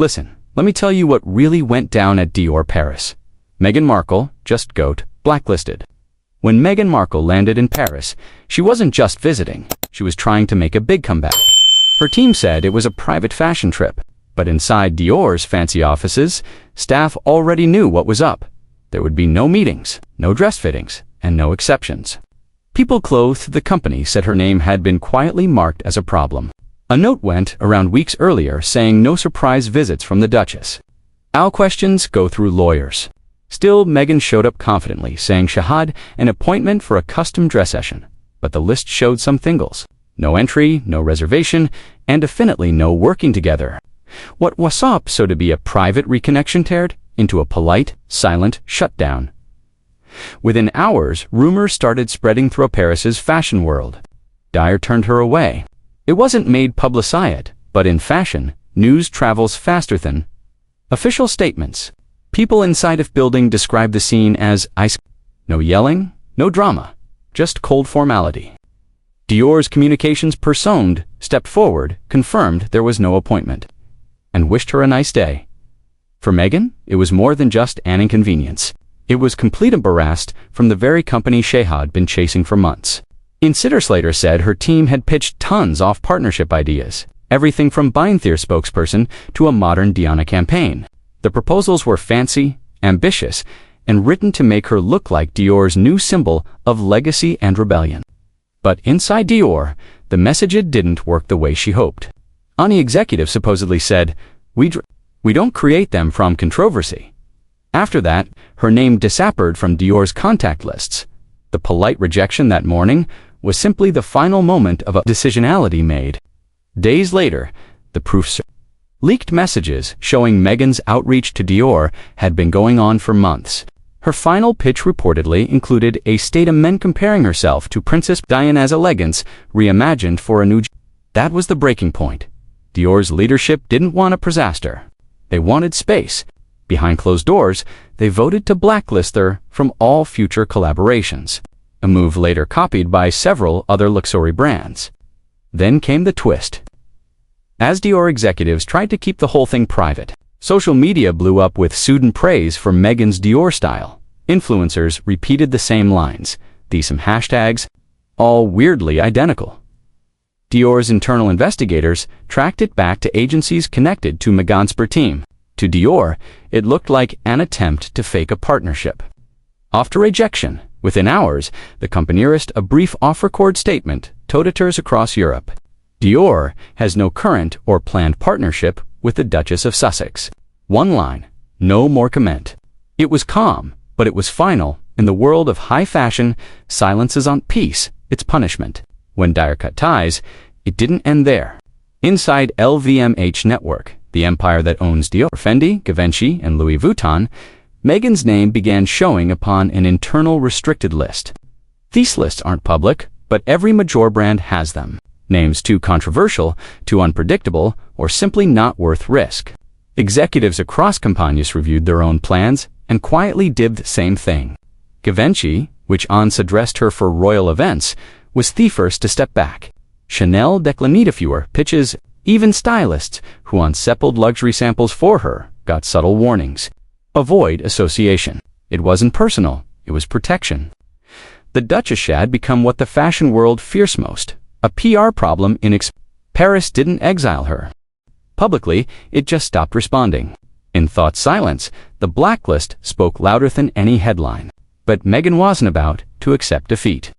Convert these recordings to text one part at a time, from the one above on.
Listen, let me tell you what really went down at Dior Paris. Meghan Markle, just GOAT, blacklisted. When Meghan Markle landed in Paris, she wasn't just visiting, she was trying to make a big comeback. Her team said it was a private fashion trip, but inside Dior's fancy offices, staff already knew what was up. There would be no meetings, no dress fittings, and no exceptions. People close to the company said her name had been quietly marked as a problem. A note went around weeks earlier saying no surprise visits from the Duchess. All questions go through lawyers. Still, Meghan showed up confidently, saying she had an appointment for a custom dress session, but the list showed some thingles. No entry, no reservation, and definitely no working together. What was up so to be a private reconnection turned into a polite, silent shutdown. Within hours, rumors started spreading through Paris's fashion world. Dior turned her away. It wasn't made publicized, but in fashion, news travels faster than official statements. People inside of building described the scene as ice. No yelling, no drama, just cold formality. Dior's communications person stepped forward, confirmed there was no appointment, and wished her a nice day. For Meghan, it was more than just an inconvenience. It was complete embarrassed from the very company she had been chasing for months. Insiders later said her team had pitched tons of partnership ideas, everything from buying their spokesperson to a modern Diana campaign. The proposals were fancy, ambitious, and written to make her look like Dior's new symbol of legacy and rebellion. But inside Dior, the message didn't work the way she hoped. Any executive supposedly said, we don't create them from controversy. After that, her name disappeared from Dior's contact lists. The polite rejection that morning was simply the final moment of a decisionality made. Days later, the proof leaked messages showing Meghan's outreach to Dior had been going on for months. Her final pitch reportedly included a statement comparing herself to Princess Diana's elegance reimagined for a new. That was the breaking point. Dior's leadership didn't want a disaster. They wanted space. Behind closed doors, they voted to blacklist her from all future collaborations, a move later copied by several other luxury brands. Then came the twist. As Dior executives tried to keep the whole thing private, social media blew up with sudden praise for Meghan's Dior style. Influencers repeated the same lines, some hashtags, all weirdly identical. Dior's internal investigators tracked it back to agencies connected to Meghan's team. To Dior, it looked like an attempt to fake a partnership. After rejection, within hours, the company released a brief off-record statement to editors across Europe. Dior has no current or planned partnership with the Duchess of Sussex. One line, no more comment. It was calm, but it was final. In the world of high fashion, silence is on peace, its punishment. When Dior cut ties, it didn't end there. Inside LVMH network, the empire that owns Dior, Fendi, Givenchy, and Louis Vuitton, Meghan's name began showing upon an internal restricted list. These lists aren't public, but every major brand has them. Names too controversial, too unpredictable, or simply not worth risk. Executives across companies reviewed their own plans and quietly did the same thing. Givenchy, which once addressed her for royal events, was the first to step back. Chanel declined fewer pitches. Even stylists who unsampled luxury samples for her got subtle warnings. Avoid association. It wasn't personal, it was protection. The Duchess had become what the fashion world fears most, a PR problem in Paris didn't exile her. Publicly, it just stopped responding. In thought silence, the blacklist spoke louder than any headline. But Meghan wasn't about to accept defeat.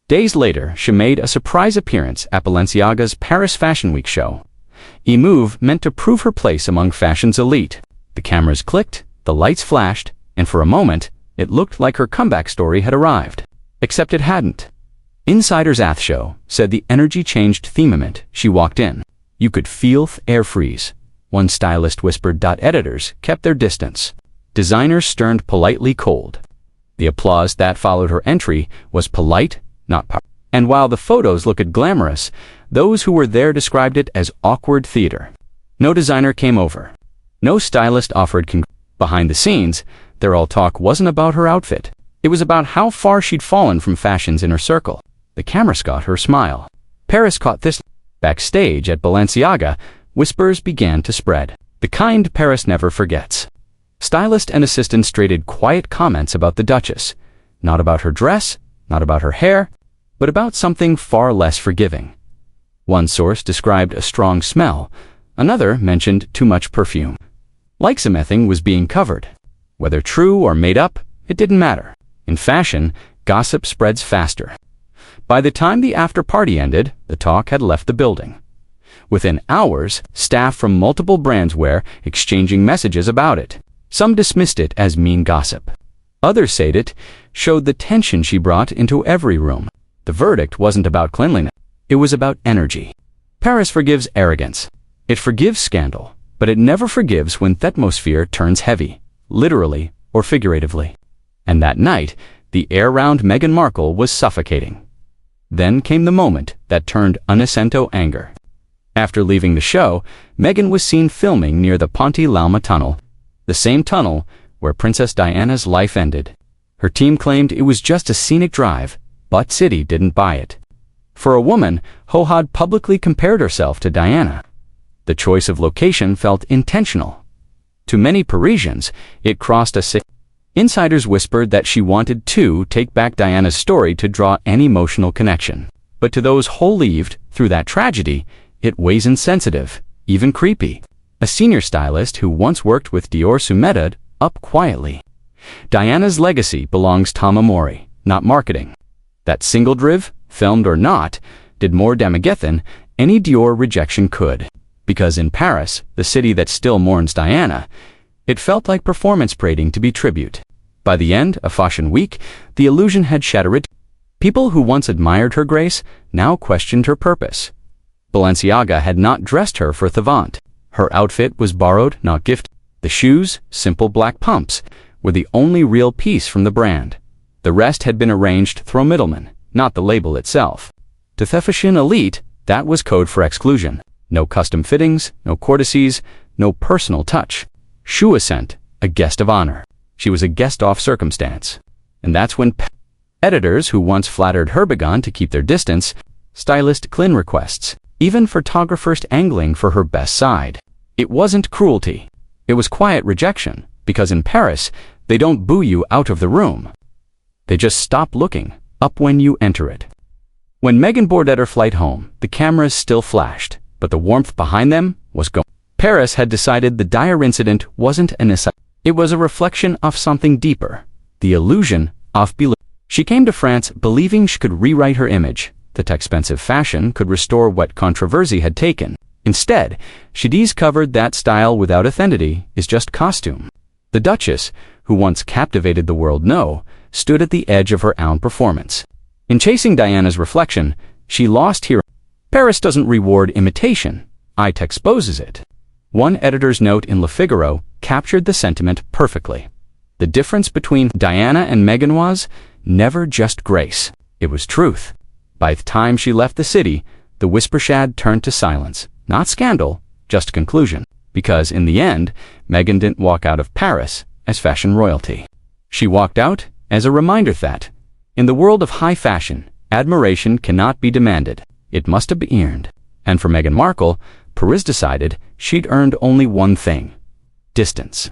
Days later, she made a surprise appearance at Balenciaga's Paris Fashion Week show. A move meant to prove her place among fashion's elite. The cameras clicked, the lights flashed, and for a moment, it looked like her comeback story had arrived. Except it hadn't. Insiders at the show said the energy changed the moment she walked in. You could feel the air freeze. One stylist whispered. Editors kept their distance. Designers turned politely cold. The applause that followed her entry was polite, not powerful. And while the photos looked glamorous, those who were there described it as awkward theater. No designer came over. No stylist offered Behind the scenes, their all talk wasn't about her outfit. It was about how far she'd fallen from fashion's inner circle. The cameras got her smile. Paris caught this. Backstage at Balenciaga, whispers began to spread. The kind Paris never forgets. Stylist and assistants traded quiet comments about the Duchess, not about her dress, not about her hair, but about something far less forgiving. One source described a strong smell, another mentioned too much perfume. Like something was being covered. Whether true or made up, it didn't matter. In fashion, gossip spreads faster. By the time the after-party ended, the talk had left the building. Within hours, staff from multiple brands were exchanging messages about it. Some dismissed it as mean gossip. Others said it showed the tension she brought into every room. The verdict wasn't about cleanliness. It was about energy. Paris forgives arrogance. It forgives scandal, but it never forgives when the atmosphere turns heavy, literally or figuratively. And that night, the air around Meghan Markle was suffocating. Then came the moment that turned uninvited anger. After leaving the show, Meghan was seen filming near the Ponte Lama tunnel, the same tunnel where Princess Diana's life ended. Her team claimed it was just a scenic drive, but City didn't buy it. For a woman, who had publicly compared herself to Diana, the choice of location felt intentional. To many Parisians, it crossed a sick. Insiders whispered that she wanted to take back Diana's story to draw an emotional connection. But to those who lived through that tragedy, it was insensitive, even creepy. A senior stylist who once worked with Dior summed up quietly. Diana's legacy belongs to Amore, not marketing. That single drive, filmed or not, did more damage than any Dior rejection could. Because in Paris, the city that still mourns Diana, it felt like performance parading to be tribute. By the end of Fashion Week, the illusion had shattered. People who once admired her grace now questioned her purpose. Balenciaga had not dressed her for the vent. Her outfit was borrowed, not gifted. The shoes, simple black pumps, were the only real piece from the brand. The rest had been arranged through middlemen, not the label itself. To the fashion elite, that was code for exclusion. No custom fittings, no courtesies, no personal touch. She was sent, a guest of honor. She was a guest off circumstance. And that's when editors who once flattered her began to keep their distance, stylist clean requests, even photographers angling for her best side. It wasn't cruelty. It was quiet rejection, because in Paris, they don't boo you out of the room. They just stop looking up when you enter it. When Meghan boarded her flight home, the cameras still flashed, but the warmth behind them was gone. Paris had decided the dire incident wasn't an aside. It was a reflection of something deeper, the illusion of belief. She came to France believing she could rewrite her image, that expensive fashion could restore what controversy had taken. Instead, she discovered that style without authenticity is just costume. The Duchess, who once captivated the world, stood at the edge of her own performance. In chasing Diana's reflection, she lost here. Paris doesn't reward imitation, it exposes it. One editor's note in Le Figaro captured the sentiment perfectly. The difference between Diana and Meghan was never just grace, it was truth. By the time she left the city, the whispershad turned to silence, not scandal, just conclusion. Because in the end, Meghan didn't walk out of Paris as fashion royalty. She walked out as a reminder that, in the world of high fashion, admiration cannot be demanded, it must be earned. And for Meghan Markle, Paris decided she'd earned only one thing: distance.